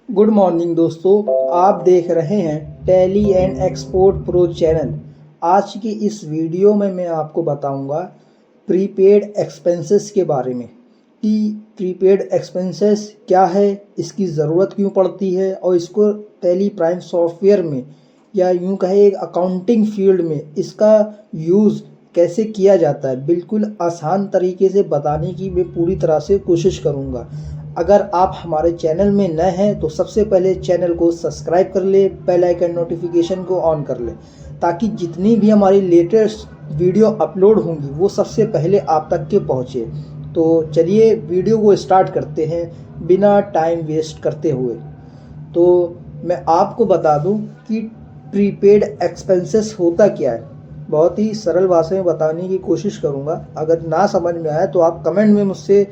Good morning दोस्तों, आप देख रहे हैं tally and export pro channel. आज की इस वीडियो में मैं आपको बताऊंगा प्रीपेड एक्सपेंसेस के बारे में कि प्रीपेड एक्सपेंसेस क्या है, इसकी ज़रूरत क्यों पड़ती है और इसको टैली प्राइम सॉफ्टवेयर में या यूं कहे एक अकाउंटिंग फील्ड में इसका यूज़ कैसे किया जाता है। बिल्कुल आसान तरीके से बताने की मैं पूरी तरह से कोशिश करूँगा। अगर आप हमारे चैनल में नए हैं तो सबसे पहले चैनल को सब्सक्राइब कर ले, बेल आइकन नोटिफिकेशन को ऑन कर ले, ताकि जितनी भी हमारी लेटेस्ट वीडियो अपलोड होंगी वो सबसे पहले आप तक के पहुँचे। तो चलिए वीडियो को स्टार्ट करते हैं बिना टाइम वेस्ट करते हुए। तो मैं आपको बता दूं कि प्रीपेड एक्सपेंसेस होता क्या है। बहुत ही सरल भाषा में बताने की कोशिश करूंगा। अगर ना समझ में आए तो आप कमेंट में मुझसे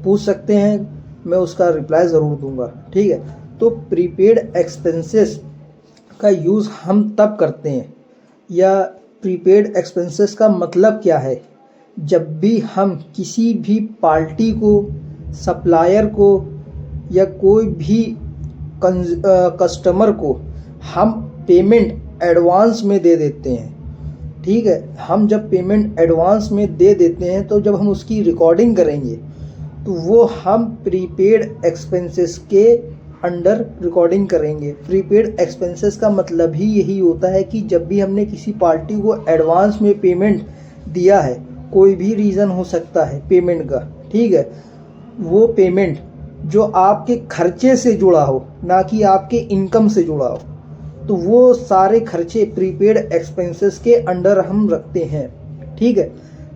पूछ सकते हैं, मैं उसका रिप्लाई ज़रूर दूंगा। ठीक है, तो प्रीपेड एक्सपेंसेस का यूज़ हम तब करते हैं या प्रीपेड एक्सपेंसेस का मतलब क्या है, जब भी हम किसी भी पार्टी को, सप्लायर को या कोई भी कस्टमर को हम पेमेंट एडवांस में दे देते हैं। ठीक है, हम जब पेमेंट एडवांस में दे देते हैं तो जब हम उसकी रिकॉर्डिंग करेंगे तो वो हम प्रीपेड एक्सपेंसेस के अंडर रिकॉर्डिंग करेंगे। प्रीपेड एक्सपेंसेस का मतलब ही यही होता है कि जब भी हमने किसी पार्टी को एडवांस में पेमेंट दिया है, कोई भी रीज़न हो सकता है पेमेंट का, ठीक है, वो पेमेंट जो आपके खर्चे से जुड़ा हो, ना कि आपके इनकम से जुड़ा हो, तो वो सारे खर्चे प्रीपेड एक्सपेंसेस के अंडर हम रखते हैं। ठीक है,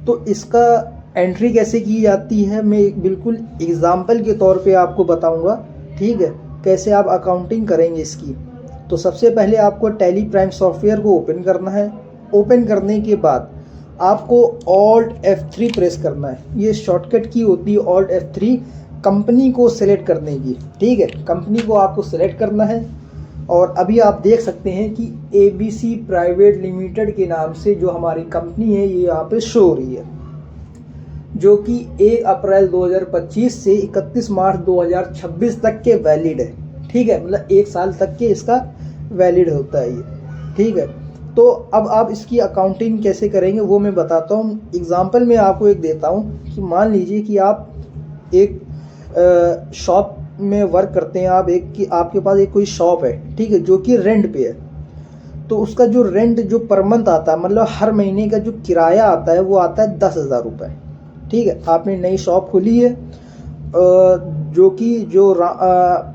तो इसका एंट्री कैसे की जाती है मैं एक बिल्कुल एग्जाम्पल के तौर पे आपको बताऊंगा। ठीक है, कैसे आप अकाउंटिंग करेंगे इसकी। तो सबसे पहले आपको टैली प्राइम सॉफ्टवेयर को ओपन करना है। ओपन करने के बाद आपको Alt F3 प्रेस करना है। ये शॉर्टकट की होती है Alt F3 कंपनी को सिलेक्ट करने की। ठीक है, कंपनी को आपको सिलेक्ट करना है और अभी आप देख सकते हैं कि ABC प्राइवेट लिमिटेड के नाम से जो हमारी कंपनी है ये यहाँ पे शो हो रही है, जो कि 1 अप्रैल 2025 से 31 मार्च 2026 तक के वैलिड है। ठीक है, मतलब 1 साल तक के इसका वैलिड होता है ये। ठीक है, तो अब आप इसकी अकाउंटिंग कैसे करेंगे वो मैं बताता हूँ। एग्जांपल में आपको एक देता हूँ कि मान लीजिए कि आप एक शॉप में वर्क करते हैं। आप एक कि आपके पास एक कोई शॉप है, ठीक है, जो कि रेंट पे है। तो उसका जो रेंट जो पर मंथ आता है, मतलब हर महीने का जो किराया आता है वो आता है 10,000 रुपये। ठीक है, आपने नई शॉप खोली है, जो कि जो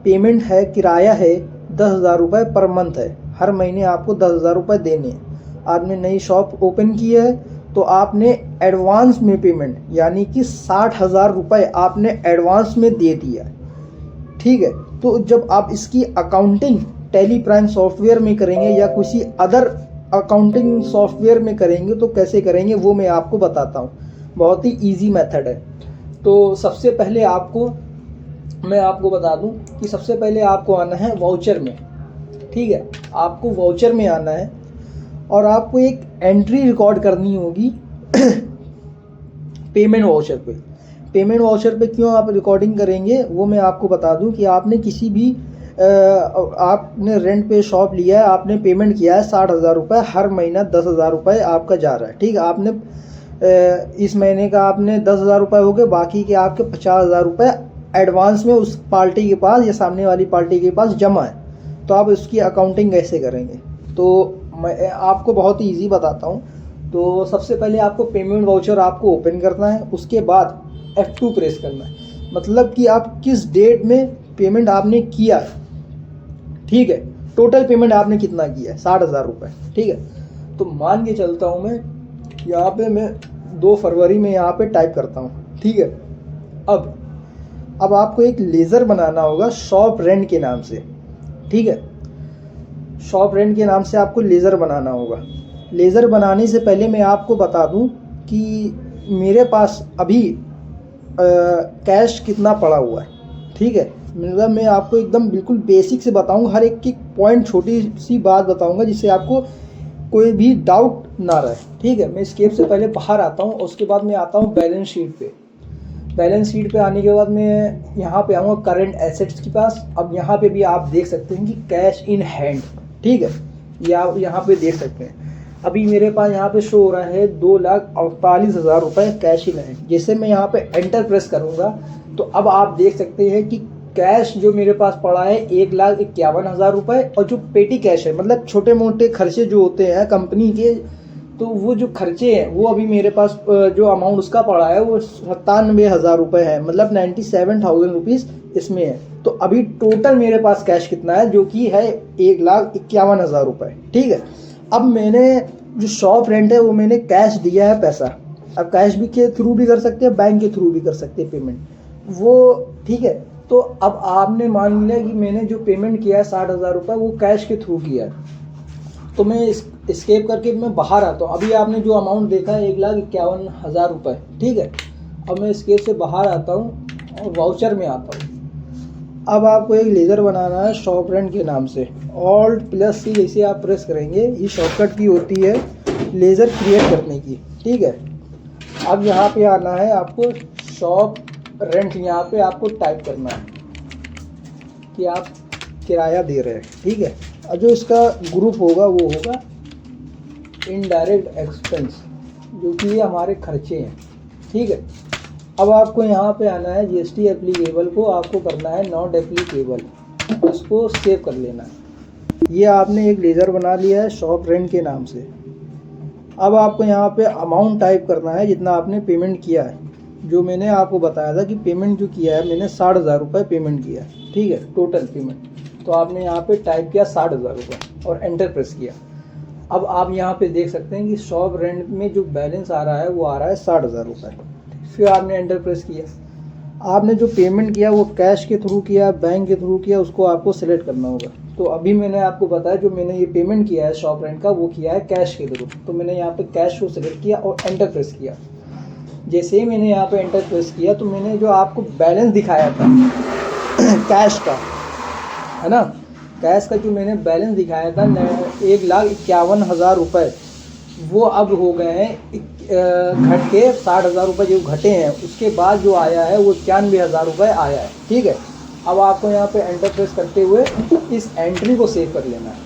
पेमेंट है, किराया है 10,000 रुपये पर मंथ है। हर महीने आपको 10,000 रुपये देने हैं। आपने नई शॉप ओपन की है तो आपने एडवांस में पेमेंट यानी कि 60,000 रुपये आपने एडवांस में दे दिया। ठीक है, तो जब आप इसकी अकाउंटिंग टैली प्राइम सॉफ्टवेयर में करेंगे या किसी अदर अकाउंटिंग सॉफ्टवेयर में करेंगे तो कैसे करेंगे वो मैं आपको बताता हूँ। बहुत ही इजी मेथड है। तो सबसे पहले मैं आपको बता दूं कि सबसे पहले आपको आना है वाउचर में। ठीक है, आपको वाउचर में आना है और आपको एक एंट्री रिकॉर्ड करनी होगी पेमेंट वाउचर पे। पेमेंट वाउचर पे क्यों आप रिकॉर्डिंग करेंगे वो मैं आपको बता दूं कि आपने किसी भी आपने रेंट पे शॉप लिया है, आपने पेमेंट किया है 60,000 रुपये, हर महीना 10,000 रुपये आपका जा रहा है। ठीक है, आपने इस महीने का आपने 10,000 रुपये हो गए, बाकी के आपके 50,000 रुपये एडवांस में उस पार्टी के पास या सामने वाली पार्टी के पास जमा है। तो आप उसकी अकाउंटिंग कैसे करेंगे तो मैं आपको बहुत ही ईजी बताता हूँ। तो सबसे पहले आपको पेमेंट वाउचर आपको ओपन करना है, उसके बाद F2 प्रेस करना है, मतलब कि आप किस डेट में पेमेंट आपने किया है। ठीक है, टोटल पेमेंट आपने कितना किया है, 60,000 रुपये। ठीक है, तो मान के चलता हूँ मैं यहाँ पे, मैं 2 फरवरी में यहाँ पे टाइप करता हूँ। ठीक है, अब आपको एक लेज़र बनाना होगा शॉप रेंट के नाम से। ठीक है, शॉप रेंट के नाम से आपको लेज़र बनाना होगा। लेज़र बनाने से पहले मैं आपको बता दूं कि मेरे पास अभी कैश कितना पड़ा हुआ है। ठीक है, मतलब मैं आपको एकदम बिल्कुल बेसिक से बताऊंगा, हर एक की पॉइंट छोटी सी बात बताऊंगा जिससे आपको कोई भी डाउट ना रहे। ठीक है, मैं स्केप से पहले बाहर आता हूँ और उसके बाद मैं आता हूँ बैलेंस शीट पे। बैलेंस शीट पे आने के बाद मैं यहाँ पे आऊँगा करंट एसेट्स के पास। अब यहाँ पे भी आप देख सकते हैं कि कैश इन हैंड, ठीक है, ये आप यहाँ पे देख सकते हैं। अभी मेरे पास यहाँ पे शो हो रहा है 2,48,000 रुपये कैश इन हैंड। जैसे मैं यहाँ पे एंटर प्रेस करूँगा तो अब आप देख सकते हैं कि कैश जो मेरे पास पड़ा है 1,51,000 रुपये, और जो पेटी कैश है मतलब छोटे मोटे खर्चे जो होते हैं कंपनी के, तो वो जो खर्चे हैं वो अभी मेरे पास जो अमाउंट उसका पड़ा है वो 97,000 रुपये है, मतलब 97,000 रुपीज़ इसमें है। तो अभी टोटल मेरे पास कैश कितना है, जो कि है 1,51,000 रुपये, ठीक है। अब मैंने जो शॉप रेंट है वो मैंने कैश दिया है पैसा। अब कैश भी के थ्रू भी कर सकते हैं, बैंक के थ्रू भी कर सकते हैं पेमेंट, वो ठीक है। तो अब आपने मान लिया कि मैंने जो पेमेंट किया है 60,000 रुपये वो कैश के थ्रू किया है, तो मैं एस्केप करके मैं बाहर आता हूँ। अभी आपने जो अमाउंट देखा है 1,51,000 रुपये, ठीक है। अब मैं एस्केप से बाहर आता हूँ और वाउचर में आता हूँ। अब आपको एक लेज़र बनाना है शॉप रेंट के नाम से। Alt+C जैसे आप प्रेस करेंगे, ये शॉर्टकट की होती है लेज़र क्रिएट करने की, ठीक है। अब यहाँ पे आना है आपको शॉप रेंट, यहाँ पे आपको टाइप करना है कि आप किराया दे रहे हैं, ठीक है। और जो इसका ग्रुप होगा वो होगा इनडायरेक्ट एक्सपेंस, जो कि ये हमारे खर्चे हैं, ठीक है। अब आपको यहाँ पे आना है GST एप्लीकेबल को आपको करना है नॉट एप्लीकेबल, उसको सेव कर लेना है। ये आपने एक लेज़र बना लिया है शॉप रेंट के नाम से। अब आपको यहाँ पे अमाउंट टाइप करना है जितना आपने पेमेंट किया है। जो मैंने आपको बताया था कि पेमेंट जो किया है मैंने 60,000 रुपये पेमेंट किया है, ठीक है, टोटल पेमेंट। तो आपने यहाँ पे टाइप किया 60,000 रुपये और एंटर प्रेस किया। अब आप यहाँ पे देख सकते हैं कि शॉप रेंट में जो बैलेंस आ रहा है वो आ रहा है 60,000 रुपये। फिर आपने एंटर प्रेस किया। आपने जो पेमेंट किया वो कैश के थ्रू किया, बैंक के थ्रू किया, उसको आपको सेलेक्ट करना होगा। तो अभी मैंने आपको बताया जो मैंने ये पेमेंट किया है शॉप रेंट का वो किया है कैश के थ्रू, तो मैंने यहाँ पे कैश को सेलेक्ट किया और एंटर प्रेस किया। जैसे ही मैंने यहाँ पे एंटर प्रेस किया तो मैंने जो आपको बैलेंस दिखाया था कैश का, है ना, कैश का जो मैंने बैलेंस दिखाया था 1,51,000 रुपये, वो अब हो गए हैं घट के 60,000 रुपये जो घटे हैं, उसके बाद जो आया है वो 91,000 रुपये आया है, ठीक है। अब आपको यहाँ पे एंटर प्रेस करते हुए इस एंट्री को सेव कर लेना है।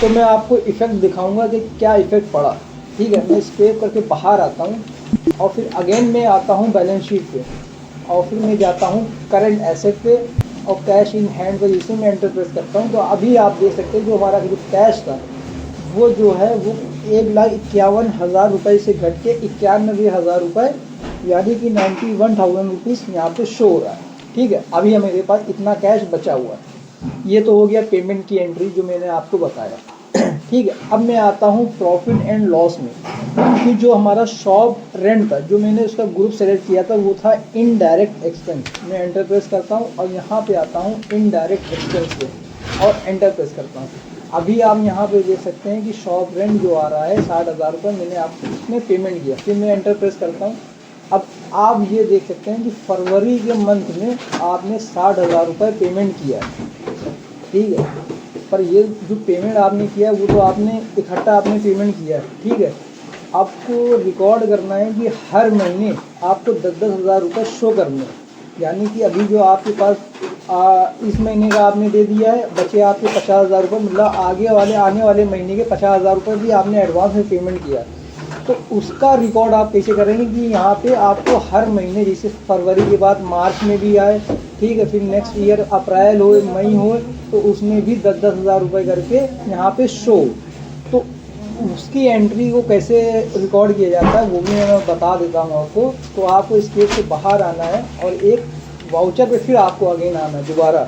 तो मैं आपको इफेक्ट दिखाऊंगा कि क्या इफेक्ट पड़ा, ठीक है। मैं सेव करके बाहर आता हूँ और फिर अगेन मैं आता हूँ बैलेंस शीट पे और फिर मैं जाता हूँ करंट एसेट पे और कैश इन हैंड पे जिसमें मैं एंटर प्रेस करता हूँ। तो अभी आप देख सकते हैं जो हमारा जो कैश था वो जो है वो 1,51,000 रुपये से घट के 91,000 रुपये, यानी कि 91,000 रुपीज़ यहाँ पे शो हो रहा है, ठीक है। अभी मेरे पास इतना कैश बचा हुआ है। ये तो हो गया पेमेंट की एंट्री जो मैंने आपको बताया, ठीक है। अब मैं आता हूँ प्रॉफिट एंड लॉस में, कि जो हमारा शॉप रेंट था जो मैंने उसका ग्रुप सेलेक्ट किया था वो था इनडायरेक्ट एक्सपेंस। मैं एंटर प्रेस करता हूँ और यहाँ पे आता हूँ इनडायरेक्ट एक्सपेंस पे और एंटर प्रेस करता हूँ। अभी आप यहाँ पे देख सकते हैं कि शॉप रेंट जो आ रहा है 60,000 रुपये मैंने आपको इसमें पेमेंट किया। फिर मैं एंटर प्रेस करता हूँ। अब आप ये देख सकते हैं कि फरवरी के मंथ में आपने 60,000 रुपये पेमेंट किया है, ठीक है। पर ये जो पेमेंट आपने किया वो तो आपने इकट्ठा आपने पेमेंट किया है, ठीक है। आपको रिकॉर्ड करना है कि हर महीने आपको 10-10 हज़ार रुपये शो करने हैं, यानी कि अभी जो आपके पास इस महीने का आपने दे दिया है, बचे आपके 50,000 रुपये, मतलब आने वाले महीने के 50,000 रुपये भी आपने एडवांस में पेमेंट किया। तो उसका रिकॉर्ड आप कैसे करेंगे कि यहाँ पे आपको हर महीने, जैसे फरवरी के बाद मार्च में भी आए, ठीक है, फिर नेक्स्ट ईयर अप्रैल हो मई हो तो उसमें भी 10-10 हज़ार रुपये करके यहाँ पे शो। तो उसकी एंट्री को कैसे रिकॉर्ड किया जाता है वो भी मैं बता देता हूँ आपको। तो आपको इस केस से बाहर आना है और एक वाउचर पे फिर आपको अगेन आना है दोबारा,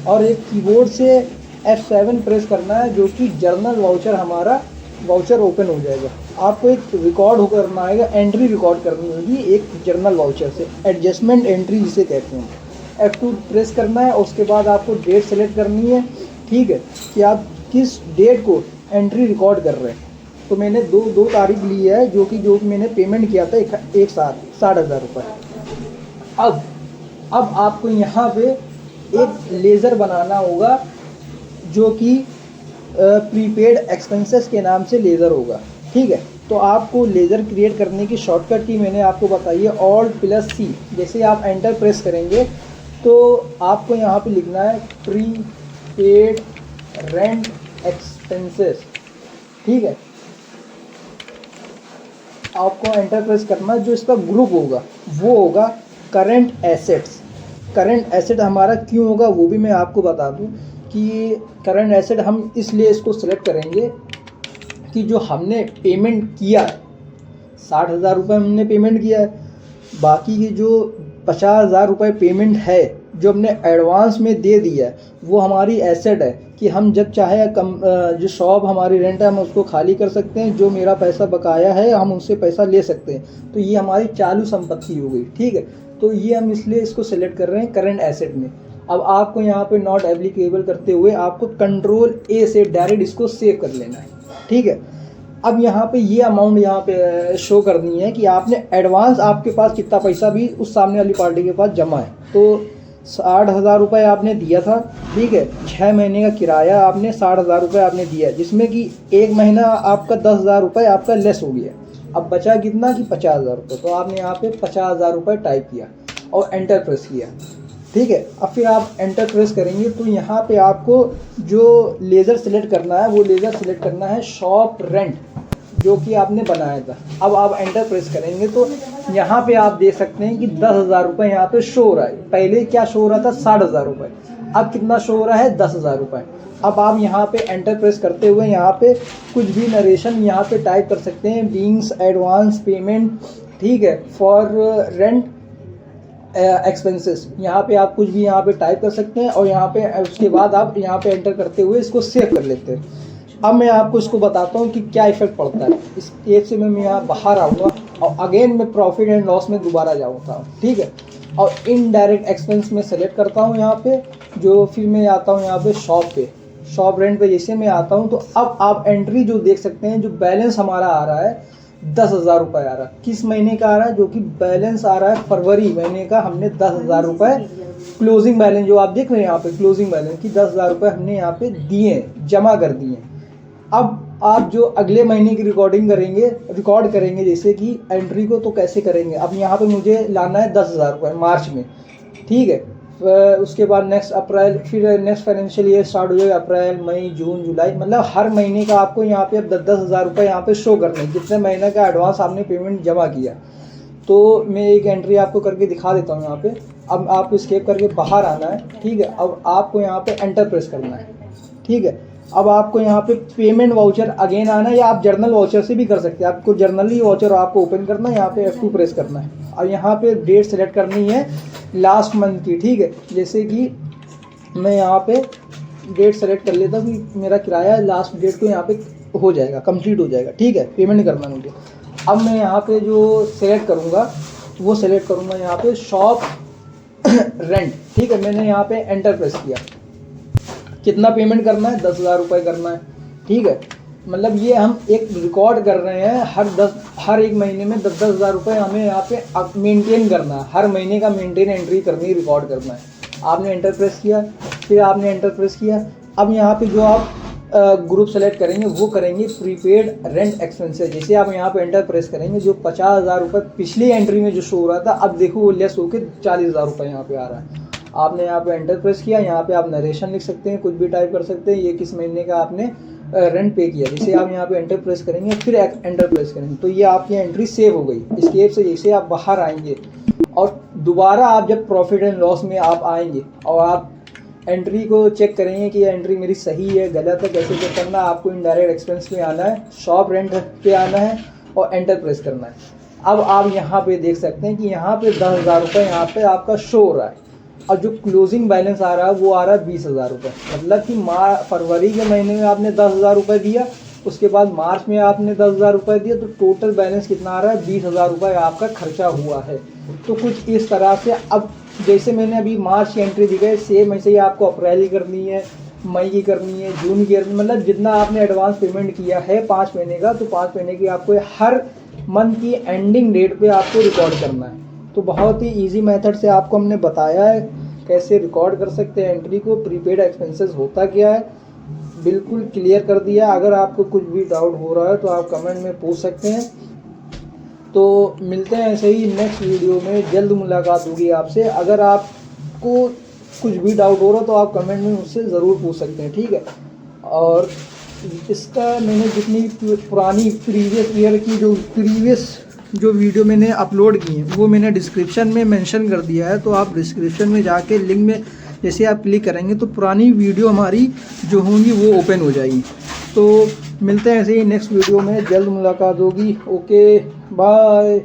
और एक कीबोर्ड से F7 प्रेस करना है, जो कि जर्नल वाउचर हमारा वाउचर ओपन हो जाएगा। आपको एक रिकॉर्ड करना आएगा, एंट्री रिकॉर्ड करनी होगी एक जर्नल वाउचर से, एडजस्टमेंट एंट्री जिसे कहते हैं। F2 प्रेस करना है, उसके बाद आपको डेट सेलेक्ट करनी है, ठीक है, कि आप किस डेट को एंट्री रिकॉर्ड कर रहे हैं। तो मैंने दो तारीख ली है, जो मैंने पेमेंट किया था एक साथ 60,000 रुपये। अब आपको यहाँ पे एक लेज़र बनाना होगा जो कि प्रीपेड एक्सपेंसेस के नाम से लेज़र होगा, ठीक है। तो आपको लेज़र क्रिएट करने की शॉर्टकट की मैंने आपको बताई है Alt+C। जैसे आप एंटर प्रेस करेंगे तो आपको यहाँ पे लिखना है प्रीपेड रेंट एक्सपेंसेस, ठीक है। आपको एंटर प्रेस करना है, जो इसका ग्रुप होगा वो होगा करंट एसेट्स। करंट एसेट हमारा क्यों होगा वो भी मैं आपको बता दूं कि करंट एसेट हम इसलिए इसको सिलेक्ट करेंगे कि जो हमने पेमेंट किया है 60,000 रुपये हमने पेमेंट किया है, बाकी की जो 50,000 रुपये पेमेंट है जो हमने एडवांस में दे दिया है वो हमारी एसेट है कि हम जब चाहे जो शॉप हमारी रेंट है हम उसको खाली कर सकते हैं, जो मेरा पैसा बकाया है हम उससे पैसा ले सकते हैं। तो ये हमारी चालू संपत्ति हो गई, ठीक है। तो ये हम इसलिए इसको सेलेक्ट कर रहे हैं करंट एसेट में। अब आपको यहाँ पे नॉट एप्लीकेबल करते हुए आपको Ctrl+A से डायरेक्ट इसको सेव कर लेना है, ठीक है। अब यहाँ पे ये अमाउंट यहाँ पे शो करनी है कि आपने एडवांस, आपके पास कितना पैसा भी उस सामने वाली पार्टी के पास जमा है। तो 60,000 रुपये आपने दिया था, ठीक है। 6 महीने का किराया आपने 60,000 रुपये आपने दिया है, जिसमें कि 1 महीना आपका 10,000 रुपये आपका लेस हो गया। अब बचा कितना कि 50,000 रुपये। तो आपने यहाँ पे 50,000 रुपये टाइप किया और एंटर प्रेस किया, ठीक है। अब फिर आप एंटर प्रेस करेंगे तो यहाँ पे आपको जो लेज़र सेलेक्ट करना है वो लेज़र सेलेक्ट करना है शॉप रेंट, जो कि आपने बनाया था। अब आप एंटर प्रेस करेंगे तो यहाँ पे आप देख सकते हैं कि 10,000 रुपये यहाँ पे शो हो रहा है। पहले क्या शो हो रहा था 60,000 रुपये, अब कितना शो हो रहा है 10,000 रुपये। अब आप यहाँ पे एंटर प्रेस करते हुए यहाँ पे कुछ भी नरेशन यहाँ पे टाइप कर सकते हैं, बीइंग्स एडवांस पेमेंट, ठीक है, फॉर रेंट एक्सपेंसेस। यहाँ पे आप कुछ भी यहाँ पे टाइप कर सकते हैं और यहाँ पे उसके बाद आप यहाँ पे एंटर करते हुए इसको सेव कर लेते हैं। अब मैं आपको इसको बताता हूँ कि क्या इफेक्ट पड़ता है। इस पेज से मैं यहाँ बाहर आऊँगा और अगेन मैं प्रॉफिट एंड लॉस में दोबारा जाऊँगा, ठीक है। और इनडायरेक्ट एक्सपेंस में सेलेक्ट करता हूँ यहाँ पे, जो फिर मैं आता हूँ यहाँ पे शॉप रेंट पे जैसे मैं आता हूँ तो अब आप एंट्री जो देख सकते हैं, जो बैलेंस हमारा आ रहा है 10,000 रुपये आ रहा है। किस महीने का आ रहा है? जो कि बैलेंस आ रहा है फरवरी महीने का। हमने 10,000 रुपये क्लोजिंग बैलेंस जो आप देख रहे हैं यहाँ पे क्लोजिंग बैलेंस की 10,000 रुपये हमने यहाँ पे दिए, जमा कर दिए। अब आप जो अगले महीने की रिकॉर्ड करेंगे जैसे कि एंट्री को, तो कैसे करेंगे? अब यहाँ पे मुझे लाना है 10,000 रुपये मार्च में, ठीक है। उसके बाद नेक्स्ट अप्रैल, फिर नेक्स्ट फाइनेंशियल ईयर स्टार्ट हो जाएगा अप्रैल मई जून जुलाई, मतलब हर महीने का आपको यहाँ पे अब 10,000 रुपये यहाँ पे शो करने, कितने महीने का एडवांस आपने पेमेंट जमा किया। तो मैं एक एंट्री आपको करके दिखा देता हूँ यहाँ पे। अब आपको स्केप करके बाहर आना है, ठीक है। अब आपको यहाँ पे एंटर प्रेस करना है, ठीक है। अब आपको यहाँ पे पेमेंट वाउचर अगेन आना है, या आप जर्नल वाउचर से भी कर सकते हैं। आपको जर्नली वाउचर आपको ओपन करना है, यहाँ पे F2 प्रेस करना है और यहाँ पे डेट सेलेक्ट करनी है लास्ट मंथ की, ठीक है। जैसे कि मैं यहाँ पे डेट सेलेक्ट कर लेता हूँ कि मेरा किराया लास्ट डेट को यहाँ पे हो जाएगा, कंप्लीट हो जाएगा, ठीक है। पेमेंट करना मुझे। अब मैं यहाँ पे जो सेलेक्ट करूँगा वो सेलेक्ट करूँगा यहाँ पे शॉप रेंट, ठीक है। मैंने यहाँ पे एंटर प्रेस किया। कितना पेमेंट करना है? 10,000 रुपये करना है, ठीक है। मतलब ये हम एक रिकॉर्ड कर रहे हैं, हर एक महीने में 10,000 रुपये हमें यहाँ पे मेंटेन करना है, हर महीने का मेंटेन एंट्री करनी है, रिकॉर्ड करना है। आपने एंटर प्रेस किया, फिर आपने एंटर प्रेस किया। अब यहाँ पे जो आप ग्रुप सेलेक्ट करेंगे वो करेंगे प्रीपेड रेंट एक्सपेंसेस। जैसे आप यहाँ पे एंटर प्रेस करेंगे, जो 50,000 रुपये पिछली एंट्री में जो शो हो रहा था, अब देखो वो लेस होकर 40,000 रुपये यहाँ पे आ रहा है। आपने यहाँ पे एंटर प्रेस किया, यहाँ पे आप नरेशन लिख सकते हैं, कुछ भी टाइप कर सकते हैं, ये किस महीने का आपने रेंट पे किया। जैसे आप यहाँ पे एंटर प्रेस करेंगे, फिर एंटर प्रेस करेंगे, तो ये आपकी एंट्री सेव हो गई। इसके से जैसे आप बाहर आएंगे और दोबारा आप जब प्रॉफिट एंड लॉस में आप आएंगे और आप एंट्री को चेक करेंगे कि ये एंट्री मेरी सही है गलत है, कैसे चेक करना है? आपको इनडायरेक्ट एक्सपेंस में आना है, शॉप रेंट पे आना है और एंटर प्रेस करना है। अब आप यहाँ पे देख सकते हैं कि यहाँ पे 10,000 रुपये यहाँ पे आपका शो हो रहा है और जो क्लोजिंग बैलेंस आ रहा है वो आ रहा है 20,000 रुपये। मतलब कि फरवरी के महीने में आपने 10,000 रुपये दिया, उसके बाद मार्च में आपने 10,000 रुपये दिया, तो टोटल बैलेंस कितना आ रहा है? 20,000 रुपये आपका खर्चा हुआ है। तो कुछ इस तरह से, अब जैसे मैंने अभी मार्च की एंट्री दी गई, सेम ऐसे ही आपको अप्रैल की करनी है, मई की करनी है, जून की करनी है। मतलब जितना आपने एडवांस पेमेंट किया है 5 महीने का, तो 5 महीने की आपको हर मंथ की एंडिंग डेट पे आपको रिकॉर्ड करना है। तो बहुत ही इजी मेथड से आपको हमने बताया है कैसे रिकॉर्ड कर सकते हैं एंट्री को, प्रीपेड एक्सपेंसेस होता क्या है, बिल्कुल क्लियर कर दिया। अगर आपको कुछ भी डाउट हो रहा है तो आप कमेंट में पूछ सकते हैं। तो मिलते हैं ऐसे ही नेक्स्ट वीडियो में, जल्द मुलाकात होगी आपसे। अगर आपको कुछ भी डाउट हो रहा तो आप कमेंट में मुझसे ज़रूर पूछ सकते हैं, ठीक है। और इसका मैंने जितनी पुरानी प्रीवियस ईयर की जो वीडियो मैंने अपलोड की हैं वो मैंने डिस्क्रिप्शन में मेंशन कर दिया है। तो आप डिस्क्रिप्शन में जाके लिंक में जैसे आप क्लिक करेंगे तो पुरानी वीडियो हमारी जो होंगी वो ओपन हो जाएगी। तो मिलते हैं ऐसे ही नेक्स्ट वीडियो में, जल्द मुलाकात होगी। Okay bye.